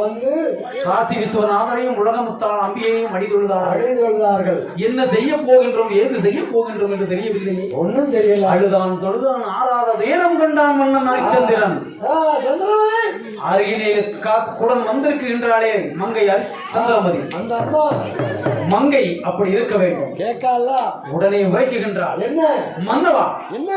வந்து காசி விஸ்வநாதனையும் உலகமுத்தாள் அம்பியையும் அடிதொழுதார்கள். என்ன செய்ய போகின்றோம், ஏது செய்ய போகின்றோம் என்று தெரியவில்லையே. ஒன்னும் தெரியல. அழுதான் தொழுதான் ஆறாத தேரம் கண்டான் மன்னன் ஹரிச்சந்திரன். அருகிலே குடன் வந்திருக்கின்றாளே மங்கை சந்திரமதி. அந்த அம்மா மங்கை அப்படி இருக்க வேண்டும். கேட்கல. உடனே உரைக்குகின்றாள். என்ன மன்னவா, என்ன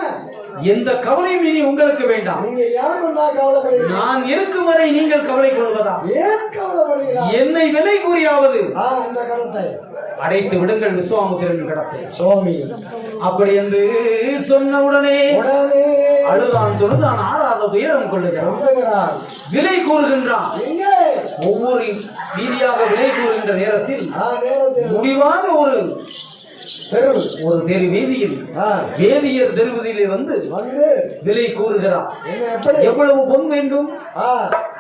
எந்த கவலையும் இனி உங்களுக்கு வேண்டாம். நீங்க யார் கவலைப்படுகிறீங்க? நான் இருக்கும் வரை நீங்கள் கவலை கொள்வதா? ஏன் கவலைப்படுகிறீர்கள்? என்னை விலை கூறியாவது இந்த கடத்தை அடைத்து விடுங்கள் விஸ்வாமுத்திரன் கடத்தை. சுவாமி அப்படி என்று சொன்ன உடனே அழுதான் தொழுதான் ஆறாத துயரம் கொள்ளுகிறான். விலை கூறுகின்றான். ஒவ்வொரு ரீதியாக விலை கூறுகின்ற நேரத்தில் முடிவாக ஒரு தெரு வீதியில் வேதியர் தெருவதிலே வந்து விலை கூறுகிறார். எவ்வளவு பொன் வேண்டும்?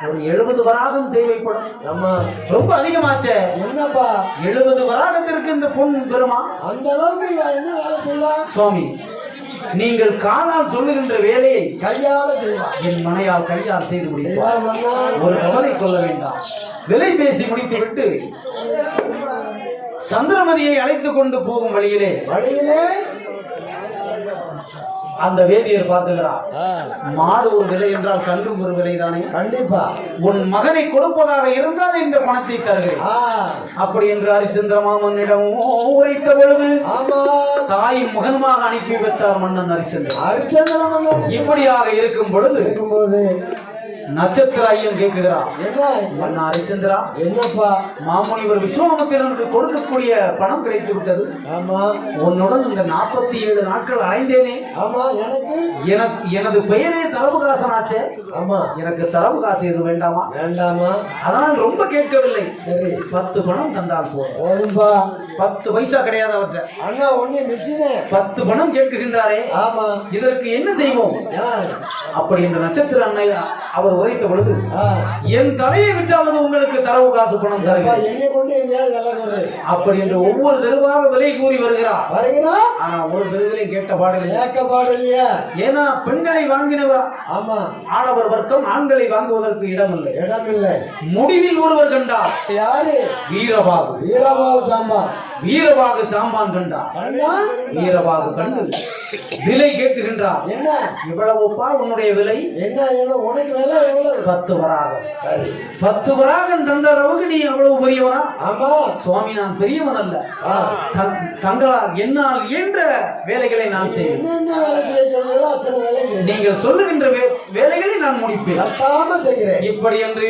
ஒரு 70 வராகம் தேவைப்படும். ரொம்ப அதிகமாச்சே. என்னப்பா 70 வராகத்திற்கு இந்த பொன் பெறுமா? அந்த அளவுக்கு என்ன வேலை செய்வா? சுவாமி, நீங்கள் காலால் சொல்லுகின்ற வேலையை கையால செய்வார். என் மனையால் கையால் செய்து முடிப்பார். ஒரு கவலை கொள்ள வேண்டாம். விலை பேசி முடித்துவிட்டு சந்திரமதியை அழைத்துக் கொண்டு போகும் வழியிலே அந்த வேதியர் பார்த்துகிறார். மாடு ஒரு விலை என்றால் கன்றும் ஒரு விலைதானே. கண்டிப்பா உன் மகனை கொடுப்பதாக இருந்தால் இந்த பணத்தை தருகிறேன். அப்படி என்று ஹரிச்சந்திர மாமன்னிடம் உரைத்த பொழுது தாய் மகனுமாக அனுப்பி வைத்தார் மன்னன் ஹரிச்சந்திர மன்னன். இப்படியாக இருக்கும் பொழுது நட்சத்திர ஐயன் கேட்குகிறார். என்ன ஹரிச்சந்திரா, என்னப்பா மாமுனிவர் விஸ்வாமித்திரனுக்கு கொடுக்கக்கூடிய பணம் கிடைத்து விட்டது. ஆமா, உன்னுடன் இந்த 47 நாட்கள் அலைந்தேனே. ஆமா, எனக்கு எனது பெயரே தரவுகாசனாச்சே. ஆமா, எனக்கு தரவு காசு எதுவும் வேண்டாமா? வேண்டாமா. அதனால் ரொம்ப கேட்கவில்லை. சரி, 10 பணம் தந்தால் போதும்பா. 10 பைசா கிடையாது அவர்கிட்ட. அண்ணா ஒண்ணு மிச்சினே 10 பணம் கேட்கின்றாரே. ஆமா, இதற்கு என்ன செய்வோம்? அப்படி என்ற நட்சத்திர அண்ணை அவர் உரைத்த பொழுது, என் தலையை விட்டாவது உங்களுக்கு தரவு காசு பணம் தருகிறேன். அப்படி என்று ஒவ்வொரு தெருவாக விலை கூறி வருகிறார். ஆனா ஒரு தெருவிலே கேட்ட பாடலையா. ஏன்னா பெண்களை வாங்கினவா. ஆமா, ஆடவர் வர்க்கம் ஆண்களை வாங்குவதற்கு இடமில்லை. முடிவில் ஒருவர் கண்டார். யாரு? வீரபாகு சாம்பான். வீரபாகு சாம்பான் கண்டார். வீரபாகு கண்டு விலை கேட்கின்றார். என்ன இவ்வளவுப்பா உன்னுடைய விலை? என்ன உனக்கு விலை? 10 வராகம். சரி, 10 வராகம் தந்த அளவுக்கு நீ அவ்வளவு பெரியவனா? ஆமா சுவாமி, நான் பெரியவன் அல்ல. தங்களால் என்னால் என்ற வேலைகளை நான் செய்வேன். நீங்கள் சொல்லுகின்ற வேலைகளை நான் முடிப்பேன். இப்படி என்று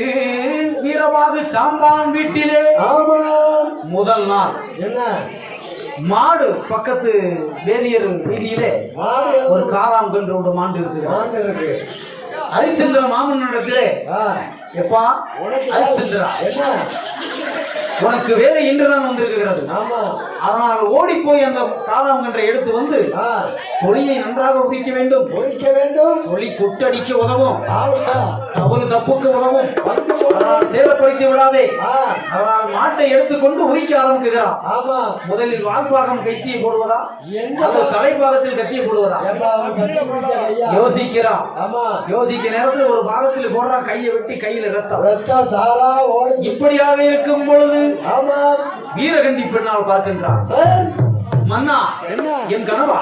வீரபாகு சாம்பான் வீட்டிலே முதல் நாள் என்ன மாடு பக்கத்து வேதியர் வீதியிலே ஒரு காராம் கன்று ஒரு மாண்டு இருக்கு. ஹரிச்சந்திர மாமன்னிடத்திலே, எப்பா ஹரிச்சந்திரா, உனக்கு வேலை இன்றுதான் வந்திருக்கிறது. அதனால் ஓடி போய் அந்த காராம் கன்றை எடுத்து வந்து தொழியை நன்றாக உரிக்க வேண்டும். தொழி குட்டடிக்க உதவும், தவறு தப்புக்கு உதவும். சேதப்படுத்தி விடாதே. அதனால் மாட்டை எடுத்துக்கொண்டு உரிக்க ஆரம்பிக்கிறான். முதலில் வால்பாகம் கைத்தியை போடுவதா, தலைப்பாகத்தில் கத்தியை போடுவதா யோசிக்கிறான். யோசிக்க நேரத்தில் ஒரு பாகத்தில் போடுறான், கையை வெட்டி கையில் ரத்தம். இப்படியாக இருக்கும் பொழுது வீரகண்டி பெண்ணால் பார்க்கின்றான். மன்னா, என் கனவா,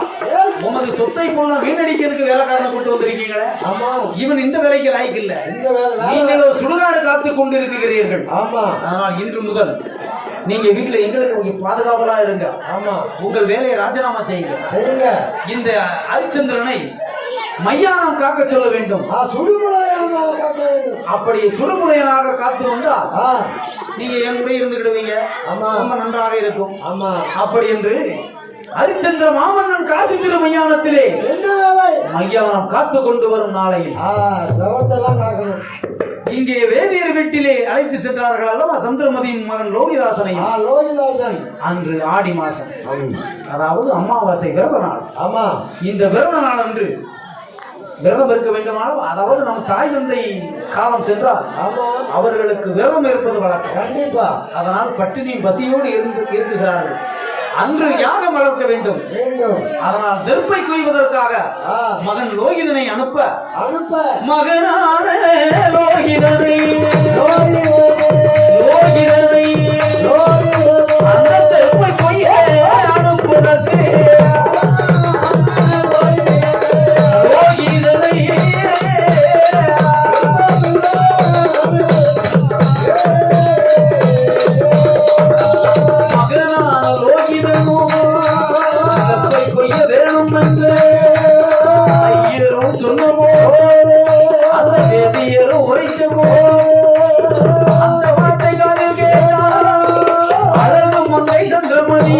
உமது சொத்தை போல வீணடிக்கிறதுக்கு வேலைக்காரனை கொண்டு வந்திருக்கீங்களே. இவன் இந்த வேலைக்கு லாய்க்கு இல்ல. நீங்கள் சுடுகாடு காத்து கொண்டிருக்கிறீர்கள். அதனால் இன்று முதல் நீங்க வீட்டுல எங்களுக்கு பாதுகாவலா இருங்க. உங்கள் வேலையை ராஜினாமா செய்யுங்க. இந்த ஹரிச்சந்திரனை மையானம் காக்க சொல்ல வேண்டும். அப்படி சுடுமுறையனாக காத்து வந்தா நீங்க என் கூட இருந்துக்கிடுவீங்க. ரொம்ப நன்றாக இருக்கும். அப்படி என்று ஹரிச்சந்திர மாமன்னன் காசி திரு மையானத்திலே என்ன வேலை? மையானம் காத்து கொண்டு வரும் நாளையில் இங்கே வேதியர் வீட்டிலே அழைத்து சென்றார்கள் அல்லவா சந்திரமதியின் மகன் லோகிதாசன். அன்று ஆடி மாசம், அதாவது அமாவாசை விரத நாள். ஆமா, இந்த விரத நாள் அன்று விரதம் இருக்க வேண்டுமானால், அதாவது நம் தாய் தந்தை காலம் சென்றால் அவர்களுக்கு விரதம் இருப்பது வழக்கம். கண்டிப்பா. அதனால் பட்டினியும் பசியோடு இருக்குகிறார்கள். அன்று யாகம் வளர்க்க வேண்டும். அதனால் நெருப்பை குய்வதற்காக மகன் லோகிதனை அனுப்ப மகனான லோகிதனை மகனான லோகிதனோ கற்பை கொய்ய வேணும் என்று ஐயரும் சொன்னமோ அந்த வேதியரும் உரைத்தமோ அந்த வார்த்தை காதில் கேட்டால் அழகு முன்னை சந்திரமணி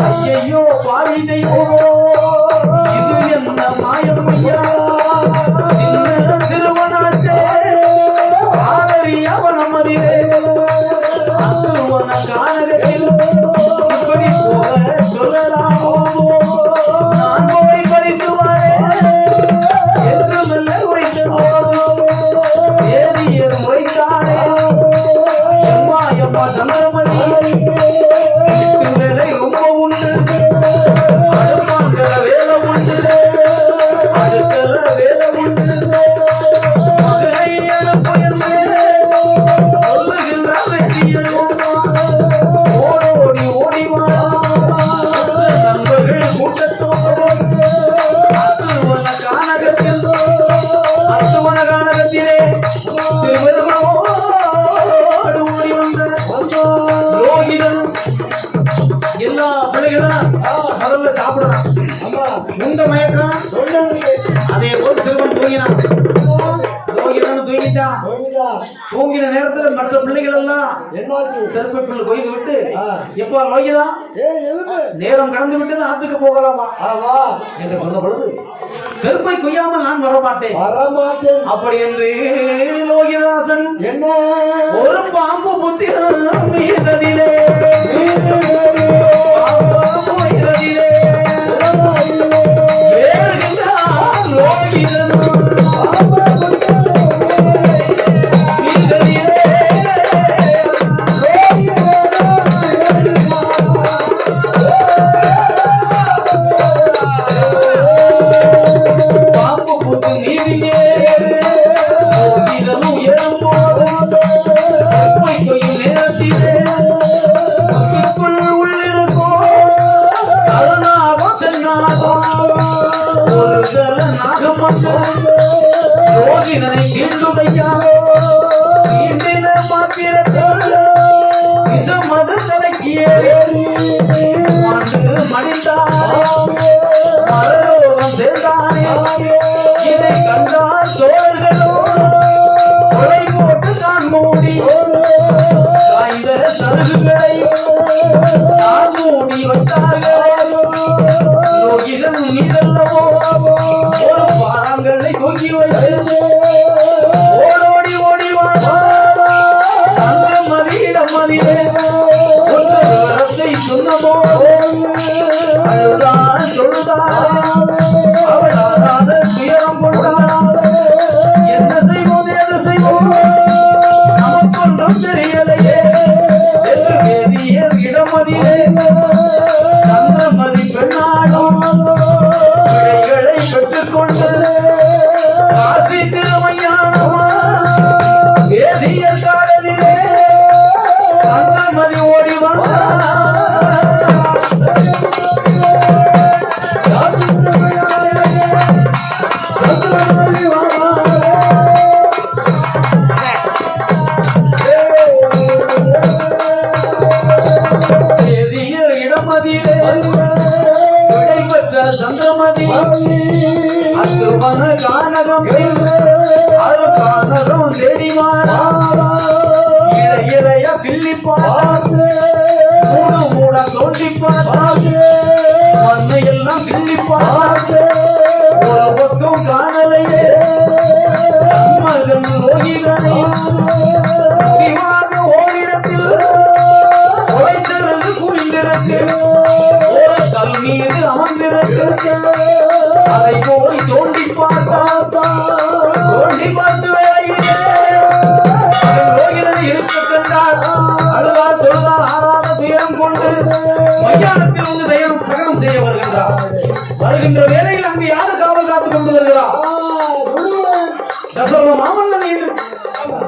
ஐயையோ பாவி தெய்வம் இது என்ன மாயம் ஐயா சின்ன திருவனாச்சே ஆதரியாவனம் அறிவே அத்துவன கானகத்தில் இப்படி போக சொல்லலாமோ நான் போய் படித்து வரேன் என்று மெல்ல உரைத்ததோ வேதியர் உரைத்தாரே எம்மா எம்மா சந்திரமணி வீட்டு வேலை ரொம்ப உண்டு அடுப்பாங்கிற வேலை உண்டு அடுக்கல வேலை உண்டு மகனை அனுப்பு என்று சொல்லுகின்ற வேதியரோ ஓடோடி ஓடிவா நண்பர்கள் கூட்டத்தோடு அத்துவன கானகத்திலே சிறுவர்களோடு ஓடி வந்த லோகிதன் எல்லா பிள்ளைகளும் முதல்ல சாப்பிடலாம் உங்க மயக்கம் அதே போல் சிறுவன் தூங்கினான் லோகிதன் தூங்கிட்டான் தூங்கின நேரத்துல மற்ற பிள்ளைகள் எல்லாம் என்னாச்சு தெருப்பில் கொய்து விட்டு எப்போ லோகிதா நேரம் கடந்து விட்டு ஆத்துக்கு போகலாமா ஆமா என்று சொன்ன பொழுது தெருப்பை கொய்யாமல் நான் வரமாட்டேன் வரமாட்டேன் அப்படி என்று லோகிதாசன் என்ன ஒரு பாம்பு புத்திரல் மீததிலே பாம்பு இரதிலே வேறுகின்றான் லோகிதன் மீததிலே பாம்பு புத்து நீதியே லோகிதனும் உயரும் போது கற்பை கொய்யும் நேரத்திலே புத்திற்குள் உள்ளிருக்கும் கருணாகம் சென்னாகும் ஒரு தல நாகம் வந்து லோகிதனை தீண்டுதையா தீண்டின மாத்திரத்தில் விஷமது தலைக்கு ஏறி மாண்டு மடிந்தார் மரலோகம் சேர்ந்தானே இதை கண்டால் தோழர்களோ கொலை போட்டு தான் மூடி காய்ந்த சருகுகளை தான் மூடி வைத்தார்கள் லோகிதன் நீரல்லவோ ஒரு பாறாங்கல்லை தூக்கி வைத்து ஓடோடி ஓடி வாடா சந்திரமதியிடம் மதிலே விவரத்தை சொன்னமோ அழுதான் தொழுதான் அவளாத துயரம் கொண்டாள் என்ன செய்வோம் எது செய்வோம் நமக்கொன்றும் தெரியலையே என்று வேதியர் இடமதிலே சந்திரமதி பெண்ணாடும் விடைகளை பெற்றுக்கொண்டு காசி திருமையானமா வேதியர் காடலிலே சந்திரமதி ஓடி வந்தார் வேதியர் இடமதிலே விடை பெற்ற சந்திரமதி அத்துவன கானகம் அது கானகம் தேடி மாறா இளைய கிள்ளி பார்த்து மூடு மூட தோண்டி பார்த்து மண்ணை எல்லாம் கிள்ளி பார்த்து ஒரு பக்கம் காணலையே மகன் லோகிதனை முடிவாக ஓரிடத்தில் உழைத்தது குவிந்திருக்கு ஒரு கல் மீது அமர்ந்திருக்கு அதை போய் தோண்டி பார்த்து வேலையிலே லோகிதனை இருக்க கண்டார் அழுதால் தொழுதால் ஆறாத துயரம் கொண்டு மையானத்தில் வந்து தகனம் செய்ய வருகின்றார். வருகின்ற வேளையில் அங்கு யாரு காவல் காத்துக் கொண்டு வருகிறார்? தசரத மாமன்னன்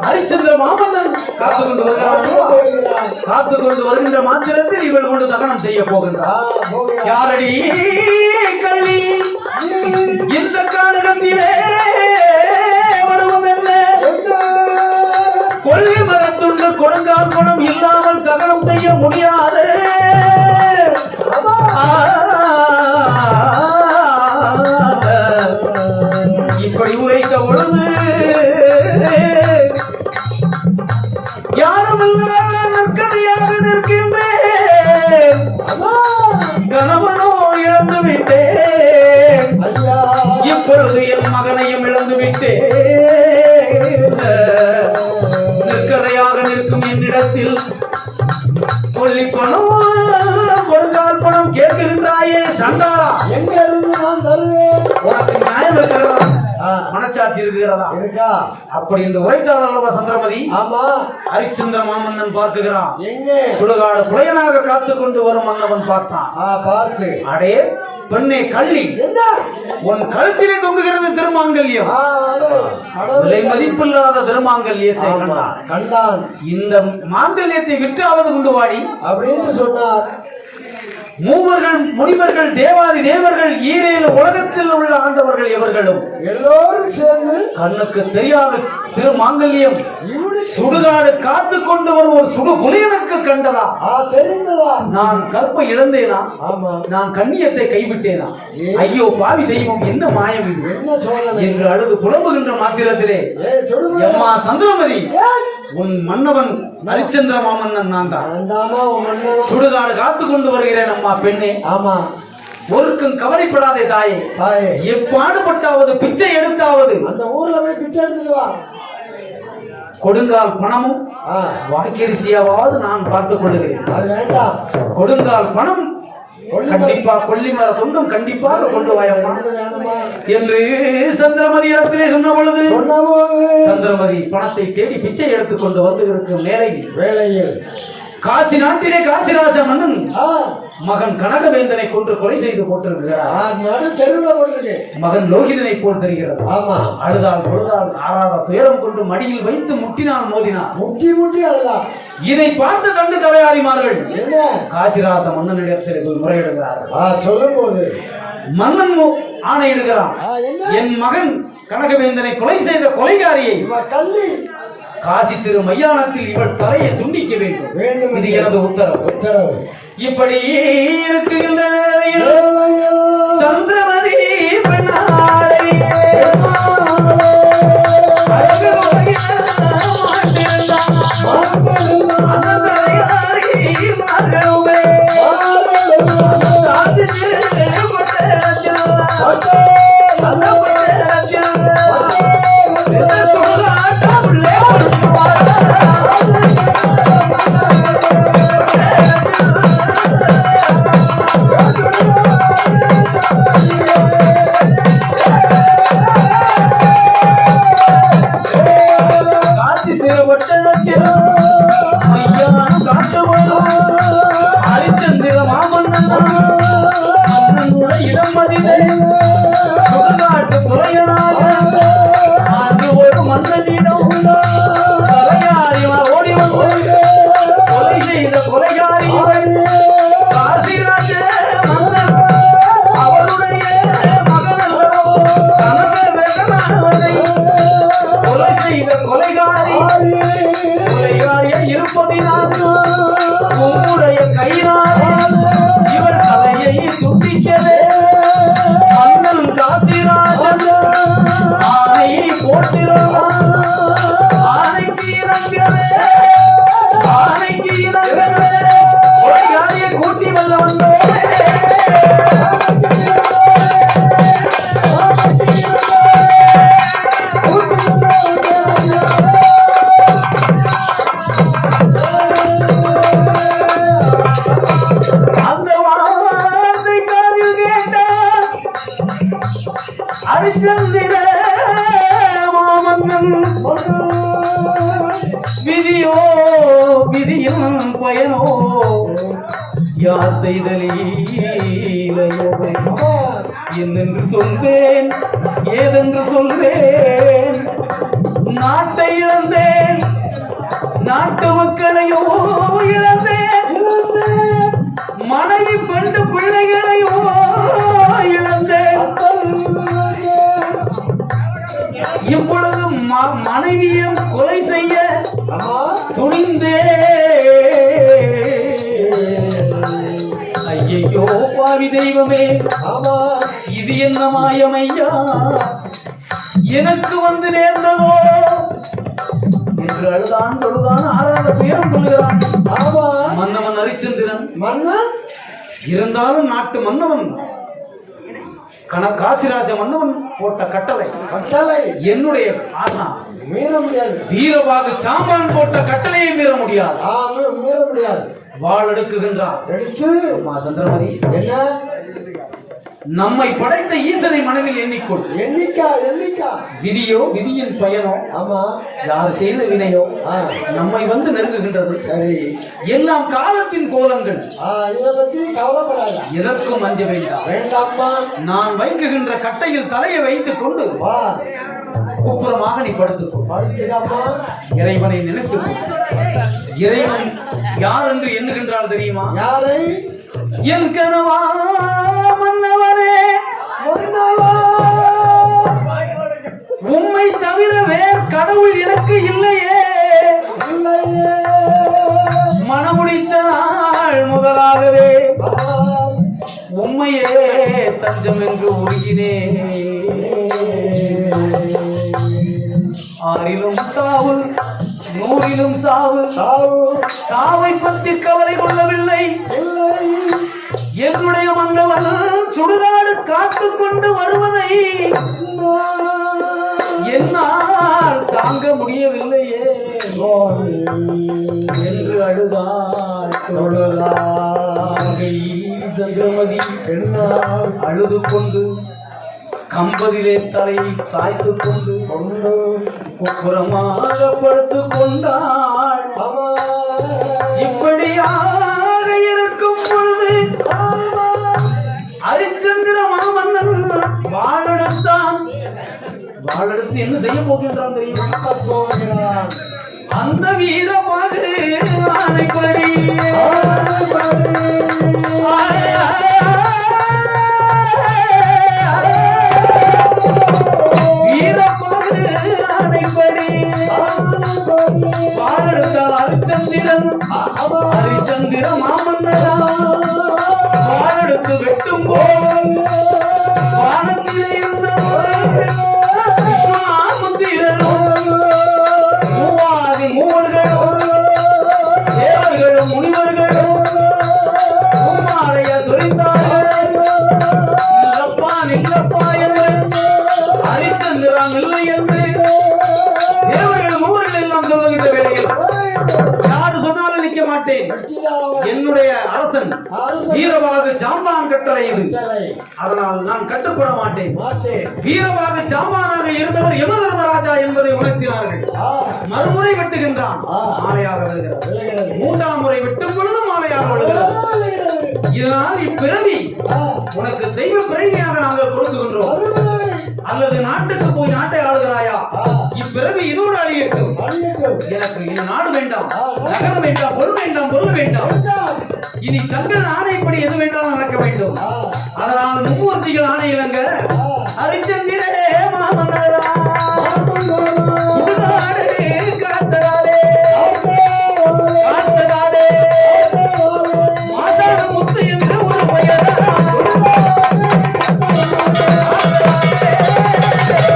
ஹரிச்சந்திர மாமன்னன் காத்துக் கொண்டு வருகிறார். காத்துக் கொண்டு வருகின்ற மாத்திரத்தில் இவள் கொண்டு தகனம் செய்ய போகின்றார். யாரடி கள்ளி இந்த கானகத்திலே வருவதென்ன கொடுங்கால் பணம் இல்லாமல் தகனம் செய்ய முடியாது. இப்படி உரைத்த பொழுது யாரும் நற்கதையாக நிற்கின்றேன். கணவனோ இழந்து விட்டேன், இப்பொழுது என் மகனையும் இழந்து விட்டேன். நிற்கதையாக நிற்கும் என்னிடத்தில் கொல்லி பணம் கொடுத்தால் பணம் கேட்கின்றாயே சண்டாளா, எங்க இருந்து நான் தருவேன்? உனக்கு நியாயம் இருக்கிறதா? மனச்சாட்சி இருக்கிறதா? இருக்கா? அப்படி என்று உரைத்தார் அல்லவா சந்திரமதி. ஆமா. ஹரிச்சந்திர மாமன்னன் பார்க்குகிறான். எங்கே? சுடுகாடு புலையனாக காத்து கொண்டு வரும் மன்னவன் பார்த்தான். பார்த்து அடே பெண்ணே கள்ளி, என்ன உன் கழுத்திலே தொங்குகிறது திருமாங்கல்யம். விலை மதிப்பில்லாத திருமாங்கல்யத்தை கண்டான். இந்த மாங்கல்யத்தை விற்றாவது கொண்டு வாடி அப்படின்னு சொன்னார். மூவர்கள் முனிவர்கள் தேவாதி தேவர்கள் ஈரேழு உலகத்தில் உள்ள ஆண்டவர்கள் எவர்களும் எல்லோரும் சேர்ந்து கண்ணுக்கு தெரியாத திருமாங்கல்யம் சுடுகாடு காத்து கொண்டு வரும் ஒரு சுடு புலியனுக்கு கண்டதா? தெரிந்ததா? நான் கற்பை இழந்தேனா? ஆமா. நான் கண்ணியத்தை கைவிட்டேனா? ஐயோ பாவி தெய்வம், என்ன மாயம் இது, என்ன சோதனை என்று அழுது புலம்புகின்ற மாத்திரத்திலே அம்மா சந்திரமதி, உன் மன்னவன் ஹரிச்சந்திர மாமன்னன் நான் தான். சுடுகாடு காத்து கொண்டு வருகிறேன் அம்மா பெண்ணே. ஆமா. ஒருக்கும் கவலைப்படாதே தாயே. எப்பாடுபட்டாவது பிச்சை எடுத்தாவது அந்த ஊர்ல போய் பிச்சை எடுத்துட்டு வா. கொடுங்கால் பணமும் வாக்கரிசியாவது நான் பார்த்துக் கொள்ளுகிறேன். அது வேண்டாம். கொடுங்கால் பணம் கண்டிப்பா கொல்லிமர தொண்டும் கண்டிப்பாக கொண்டு வாயம்மா என்று சந்திரமதி இடத்திலே சொன்ன பொழுது சந்திரமதி பணத்தை தேடி பிச்சை எடுத்துக் கொண்டு வந்து இருக்கும் வேளையில் காசி நாட்டிலே காசிராஜ மன்னன் மகன் கனகவேந்தனை கொன்று கொலை செய்து போட்டிருக்கிறார். மகன் லோகிதனை போல் தெரிகிறது. அழுதால் பொழுதால் ஆறாத துயரம் கொண்டு மடியில் வைத்து முட்டினால் மோதினார். முட்டி அழுதார். இதை பார்த்து கண்டு தலையாரிமார்கள் காசிராச மன்னனிடத்தில் போய் முறையிடுகிறார்கள். சொல்லும் போது மன்னன் ஆணையிடுகிறான், என் மகன் கனகவேந்தனை கொலை செய்த கொலைகாரியை காசி திரு மையானத்தில் இவள் தலையை துண்டிக்க வேண்டும். இது எனது உத்தரவு. இப்படி இருக்குகின்ற சந்திரமதி பெண்ணாளை ஹரிச்சந்திர மாமன்னன் விதியோ விதியும் பயனோ யார் செய்த லீலையோ என்னென்று சொல்வேன் ஏதென்று சொல்வேன். நாட்டை இழந்தேன், நாட்டு மக்களையோ இழந்தேன், மனைவி பெண்டு பிள்ளைகளையோ இழந்தேன். இப்பொழுது மனைவியும் கொலை செய்ய துணிந்தேன். தெய்வமே ஆமா இது என்ன மாயமையா எனக்கு வந்து நேர்ந்ததோ என்று அழுதான் தொழுதான் ஆறாத பேரும் கொள்கிறான். ஆமா மன்னவன் ஹரிச்சந்திரன் மன்னன் இருந்தாலும் நாட்டு மன்னவன் காசிராஜ மன்னவன் போட்ட கட்டளை கட்டளை என்னுடைய ஆசா மீற முடியாது. வீரபாகு சாம்பான் போட்ட கட்டளையை மீற முடியாது. மீற முடியாது. வாள் எடுக்குகின்றார். எடுத்து அம்மா சந்திரமதி என்ன நம்மை படைத்த ஈசனை மனதில் எண்ணிக்கொள். எண்ணிக்கா விதியோ விதியின் பயனோ ஆமா யார் செய்த வினையோ நம்மை வந்து நெருங்குகின்றது. சரி எல்லாம் காலத்தின் கோலங்கள். இதை பத்தி கவலைப்படாத. எதற்கும் அஞ்ச வேண்டாம். வேண்டாம்மா. நான் வைக்குகின்ற கட்டையில் தலையை வைத்துக் கொண்டு வா குப்புறமாக நீ படுத்துக்கோ. இறைவனை நினைத்து இறைவன் யார் என்று எண்ணுகின்றால் தெரியுமா? யாரை? என் கனவா மன்னவரே உம்மை தவிர வேறு கடவுள் எனக்கு இல்லையே. மனமுடித்த நாள் முதலாகவே உம்மையே தஞ்சம் என்று உருகினே. ஆறிலும் சாவு நூறிலும் சாவு சாவை பற்றி கவலை கொள்ளவில்லை. என்னுடைய மன்னவன் சுடுகாடு காத்து கொண்டு வருவதை என்னால் தாங்க முடியவில்லையே என்று அழுதாள். சந்திரமதி பெண்ணால் அழுது கொண்டு கம்பதிலே தலையை சாய்த்து கொண்டு குப்புறமாக படுத்துக் கொண்டாள். இப்படியாக இருக்கும் பொழுது ஹரிச்சந்திர மாமன்னன் வாழெடுத்தான். வாழெடுத்து என்ன செய்ய போகின்றான் தெரியுமா? அந்த வீரபாகு ஆணைப்படி வீரபாகு ஆணைப்படி வாழெடுத்தால் ஹரிச்சந்திரன் ஹரிச்சந்திர மாமன்னரா வாழெடுத்து வெட்டும் போது வானத்திலே இருந்த விஸ்வாமுத்திரரும் மூவாதி மூவர்களும் தேவர்களும் முனிவர்களும் பூமாலைய சொரிந்தார்கள். இல்லப்பா நில்லப்பா என்று ஹரிச்சந்திரன் இல்லை என்று தேவர்களும் மூவர்கள் எல்லாம் சொல்லுகின்ற வேளையில் யாரு சொன்னாலும் நிற்க மாட்டேன். என்னுடைய அரசன் வீரபாகு சாம்பான் கட்டளை இது. அதனால் நான் கட்டுப்பட மாட்டேன். வீரபாகு சாம்பானாக இருந்தவர் யமதர்மராஜா என்பதை உணர்த்தினார்கள். மறுமுறை வெட்டுகின்றான், மாலையாக வருகிறார். மூன்றாம் முறை வெட்டும் பொழுது மாலையாக வருகிறார். இதனால் இப்பிறவி உனக்கு தெய்வ பிறவியாக நாங்கள் கொடுக்குகின்றோம். அல்லது நாட்டுக்கு போய் நாட்டை ஆளுகிறாயா? இப்பிறவி இதோடு அழியட்டும். எனக்கு இந்த நாடு வேண்டாம், நகரம் வேண்டாம், பொருள் வேண்டாம், பொருள் வேண்டாம். இனி தங்கள் ஆணைப்படி எது வேண்டாம் நடக்க வேண்டும். அதனால் மும்மூர்த்திகள் ஆணை இழங்க ஹரிச்சந்திரே மாமன்னரா